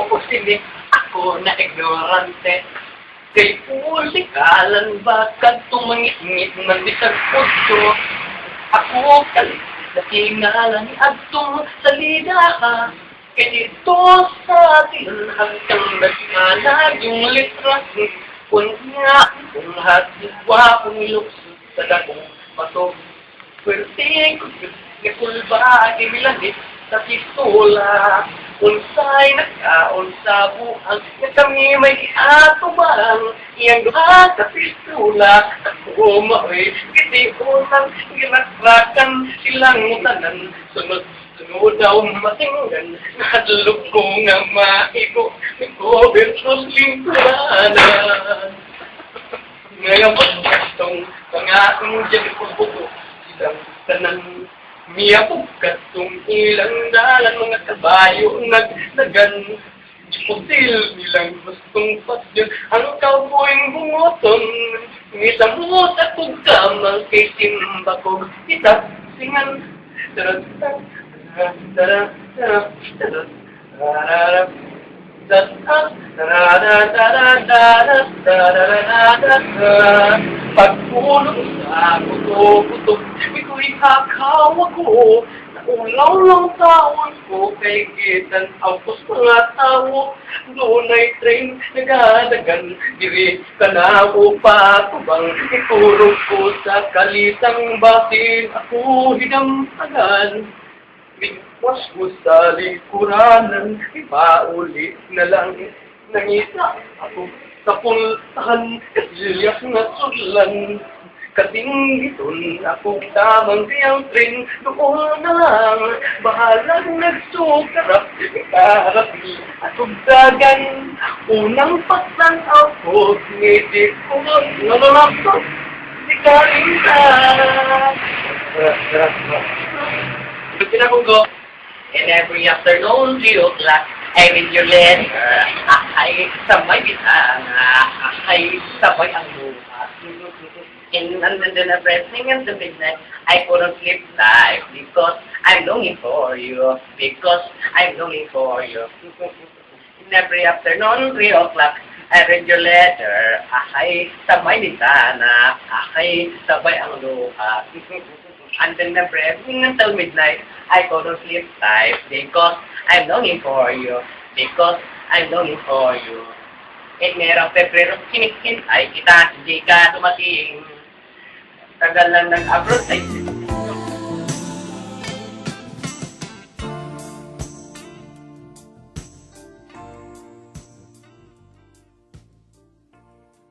o sinik ako na ignorante. Kay ulikalan ba kadtong mangit-ngit man bisag puso. Ako kalit na tingalan ni adtong salida ka. Kay dito sa atin hanggang nagmanag yung litras. Kung nga, kung hatiwa kong ilukso sa dakong pato. Pwerte ko kulba di milahit sa pistola. Unsay nagkaunsa buang na kami may atubang iyang duha ka pistola. Ako maoy kiti unang ginasrakan silang tanan. Sunod daw matinggan nakadulog ko nga maigo ni Covertros lingkuranan. Ngayon katong pangatong dyan ko silang tanan. Miya po katong ilang dalan mga kabayo nagdagan. Putil nilang gustong patyon ang kauboing bungoton. Ngisamot at pagkamang kay simba ko kita singan. Pagpulong sa kuto-kuto, ito'y hakaw ako. Naulaw lang tawon ko, kay gitan ang mga tao. Doon ay train, nagadagan, diri ka na upa, tubang iturog ko sa kalitang batin. Ako hinampagan, bigwas ko sa lingkuranan, ipaulit na lang, nangita ako. Kapultahan, kasilyak na sulan. Katinggiton ako tamang siyang tren. Doon na lang, bahalang nagsukarap. Ikarapi at ugdagan. Unang patlan ako, ngiti ko nalulapot. Di ka rin na. Pinakugo, and every afternoon, 3 o'clock, I read your letter. Ay, sabay bitana. Ay, sabay ang luha. And under the pressing of the midnight, I couldn't sleep live because I'm longing for you. Because I'm longing for you. And every afternoon, 3 o'clock, I read your letter. Ay, sabay bitana. Ay, sabay ang luha. Until the pressing until midnight, I couldn't sleep live because I'm longing for you, because I'm longing for you. Enero, Pebrero, ay kita, hindi ka dumating. Tagal lang nag-abroad, ay